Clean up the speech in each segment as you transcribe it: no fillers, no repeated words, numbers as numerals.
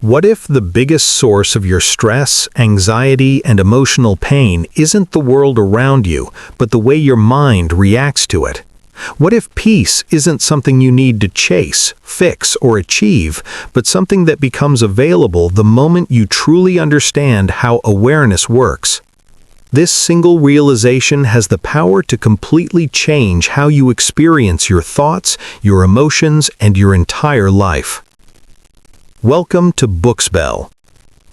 What if the biggest source of your stress, anxiety, and emotional pain isn't the world around you, but the way your mind reacts to it? What if peace isn't something you need to chase, fix, or achieve, but something that becomes available the moment you truly understand how awareness works? This single realization has the power to completely change how you experience your thoughts, your emotions, and your entire life. Welcome to Booksbell.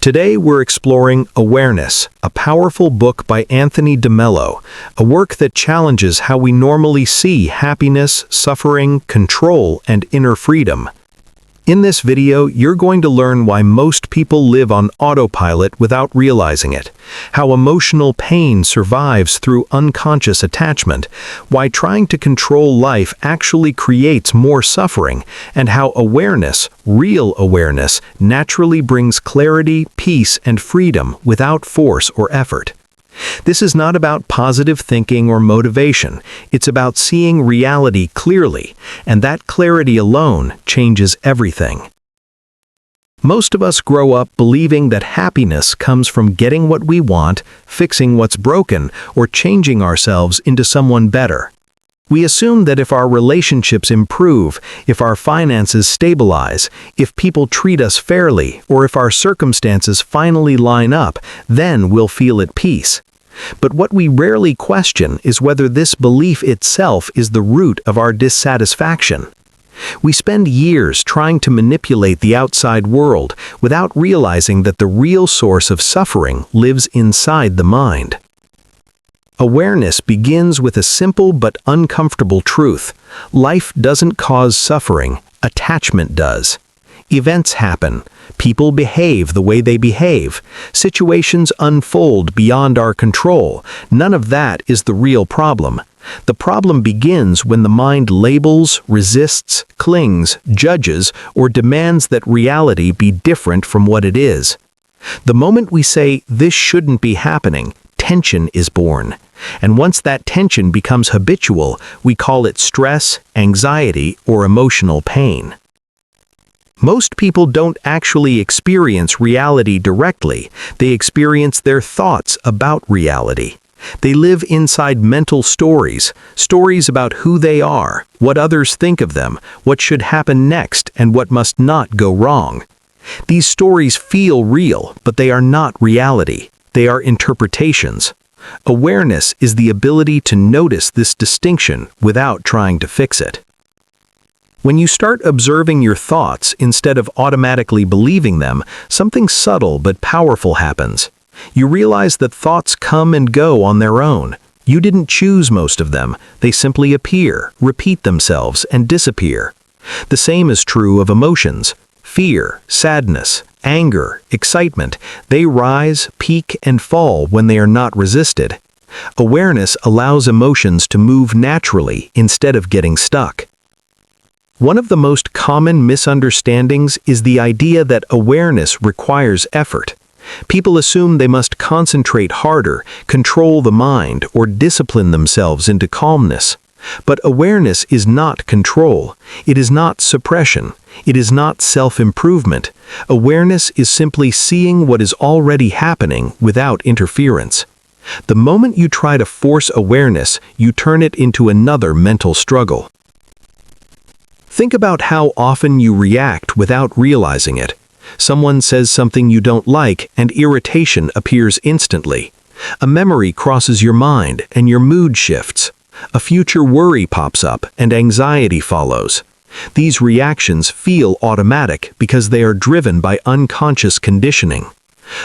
Today we're exploring Awareness, a powerful book by Anthony DeMello, a work that challenges how we normally see happiness, suffering, control, and inner freedom. In this video, you're going to learn why most people live on autopilot without realizing it, how emotional pain survives through unconscious attachment, why trying to control life actually creates more suffering, and how awareness, real awareness, naturally brings clarity, peace, and freedom without force or effort. This is not about positive thinking or motivation. It's about seeing reality clearly, and that clarity alone changes everything. Most of us grow up believing that happiness comes from getting what we want, fixing what's broken, or changing ourselves into someone better. We assume that if our relationships improve, if our finances stabilize, if people treat us fairly, or if our circumstances finally line up, then we'll feel at peace. But what we rarely question is whether this belief itself is the root of our dissatisfaction. We spend years trying to manipulate the outside world without realizing that the real source of suffering lives inside the mind. Awareness begins with a simple but uncomfortable truth. Life doesn't cause suffering, attachment does. Events happen. People behave the way they behave. Situations unfold beyond our control. None of that is the real problem. The problem begins when the mind labels, resists, clings, judges, or demands that reality be different from what it is. The moment we say, "This shouldn't be happening," tension is born. And once that tension becomes habitual, we call it stress, anxiety, or emotional pain. Most people don't actually experience reality directly. They experience their thoughts about reality. They live inside mental stories, stories about who they are, what others think of them, what should happen next, and what must not go wrong. These stories feel real, but they are not reality. They are interpretations. Awareness is the ability to notice this distinction without trying to fix it. When you start observing your thoughts instead of automatically believing them, something subtle but powerful happens. You realize that thoughts come and go on their own. You didn't choose most of them. They simply appear, repeat themselves, and disappear. The same is true of emotions. Fear, sadness, anger, excitement, they rise, peak, and fall when they are not resisted. Awareness allows emotions to move naturally instead of getting stuck. One of the most common misunderstandings is the idea that awareness requires effort. People assume they must concentrate harder, control the mind, or discipline themselves into calmness. But awareness is not control. It is not suppression. It is not self-improvement. Awareness is simply seeing what is already happening without interference. The moment you try to force awareness, you turn it into another mental struggle. Think about how often you react without realizing it. Someone says something you don't like, and irritation appears instantly. A memory crosses your mind, and your mood shifts. A future worry pops up, and anxiety follows. These reactions feel automatic because they are driven by unconscious conditioning.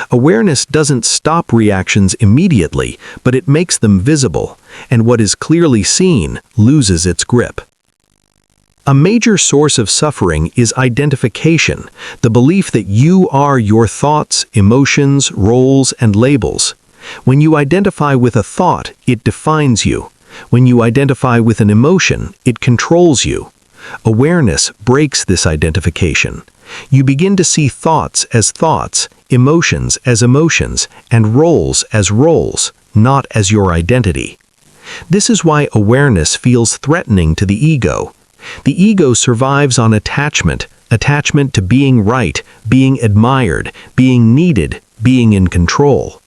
Awareness doesn't stop reactions immediately, but it makes them visible, and what is clearly seen loses its grip. A major source of suffering is identification, the belief that you are your thoughts, emotions, roles, and labels. When you identify with a thought, it defines you. When you identify with an emotion, it controls you. Awareness breaks this identification. You begin to see thoughts as thoughts, emotions as emotions, and roles as roles, not as your identity. This is why awareness feels threatening to the ego. The ego survives on attachment, attachment to being right, being admired, being needed, being in control.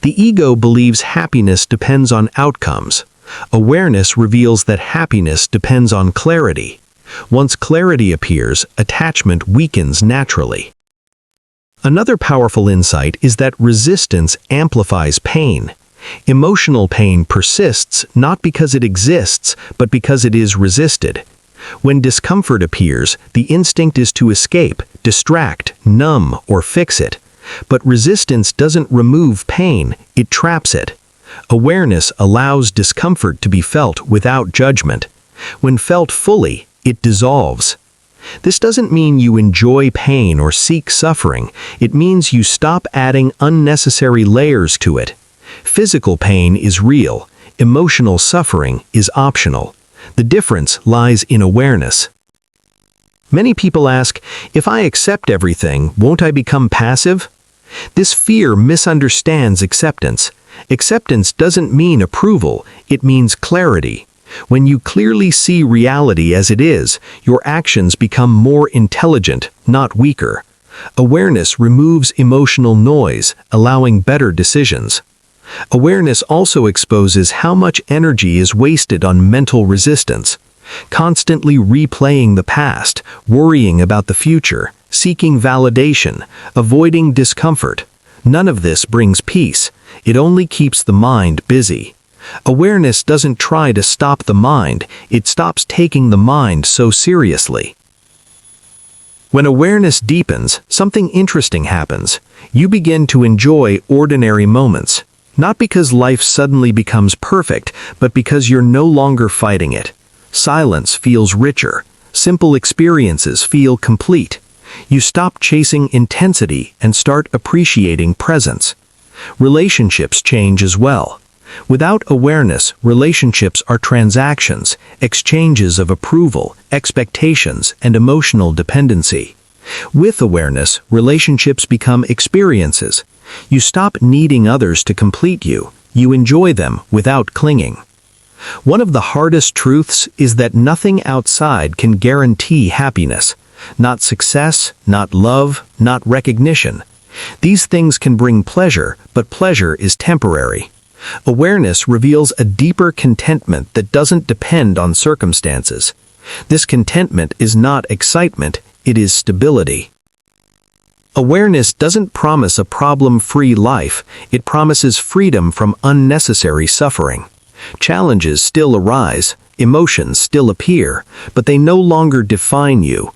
The ego believes happiness depends on outcomes. Awareness reveals that happiness depends on clarity. Once clarity appears, attachment weakens naturally. Another powerful insight is that resistance amplifies pain. Emotional pain persists not because it exists, but because it is resisted. When discomfort appears, the instinct is to escape, distract, numb, or fix it. But resistance doesn't remove pain, it traps it. Awareness allows discomfort to be felt without judgment. When felt fully, it dissolves. This doesn't mean you enjoy pain or seek suffering. It means you stop adding unnecessary layers to it. Physical pain is real. Emotional suffering is optional. The difference lies in awareness. Many people ask, if I accept everything, won't I become passive? This fear misunderstands acceptance. Acceptance doesn't mean approval, it means clarity. When you clearly see reality as it is, your actions become more intelligent, not weaker. Awareness removes emotional noise, allowing better decisions. Awareness also exposes how much energy is wasted on mental resistance. Constantly replaying the past, worrying about the future, seeking validation, avoiding discomfort. None of this brings peace. It only keeps the mind busy. Awareness doesn't try to stop the mind, it stops taking the mind so seriously. When awareness deepens, something interesting happens. You begin to enjoy ordinary moments. Not because life suddenly becomes perfect, but because you're no longer fighting it. Silence feels richer. Simple experiences feel complete. You stop chasing intensity and start appreciating presence. Relationships change as well. Without awareness, relationships are transactions, exchanges of approval, expectations, and emotional dependency. With awareness, relationships become experiences. You stop needing others to complete you. You enjoy them without clinging. One of the hardest truths is that nothing outside can guarantee happiness. Not success, not love, not recognition. These things can bring pleasure, but pleasure is temporary. Awareness reveals a deeper contentment that doesn't depend on circumstances. This contentment is not excitement, it is stability. Awareness doesn't promise a problem-free life, it promises freedom from unnecessary suffering. Challenges still arise, emotions still appear, but they no longer define you.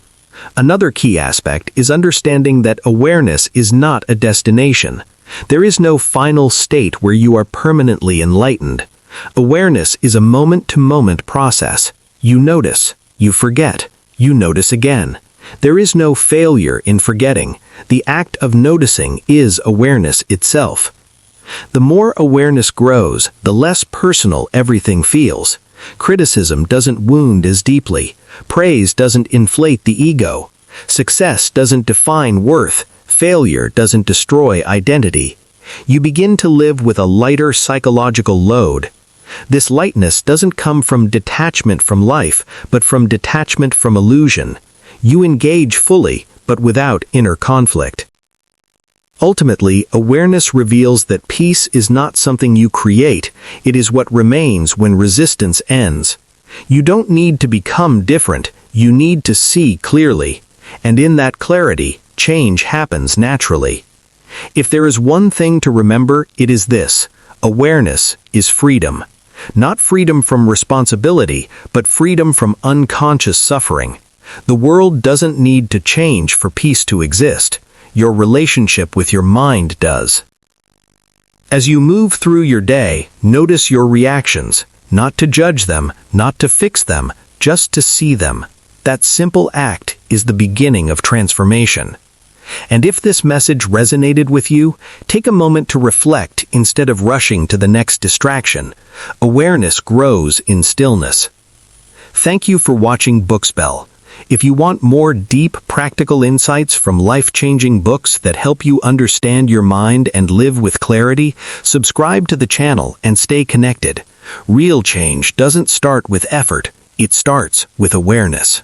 Another key aspect is understanding that awareness is not a destination. There is no final state where you are permanently enlightened. Awareness is a moment-to-moment process. You notice, you forget, you notice again. There is no failure in forgetting. The act of noticing is awareness itself. The more awareness grows, the less personal everything feels. Criticism doesn't wound as deeply. Praise doesn't inflate the ego. Success doesn't define worth. Failure doesn't destroy identity. You begin to live with a lighter psychological load. This lightness doesn't come from detachment from life, but from detachment from illusion. You engage fully, but without inner conflict. Ultimately, awareness reveals that peace is not something you create, it is what remains when resistance ends. You don't need to become different, you need to see clearly. And in that clarity, change happens naturally. If there is one thing to remember, it is this: awareness is freedom. Not freedom from responsibility, but freedom from unconscious suffering. The world doesn't need to change for peace to exist. Your relationship with your mind does. As you move through your day, notice your reactions, not to judge them, not to fix them, just to see them. That simple act is the beginning of transformation. And if this message resonated with you, take a moment to reflect instead of rushing to the next distraction. Awareness grows in stillness. Thank you for watching Bookspell. If you want more deep, practical insights from life-changing books that help you understand your mind and live with clarity, subscribe to the channel and stay connected. Real change doesn't start with effort, it starts with awareness.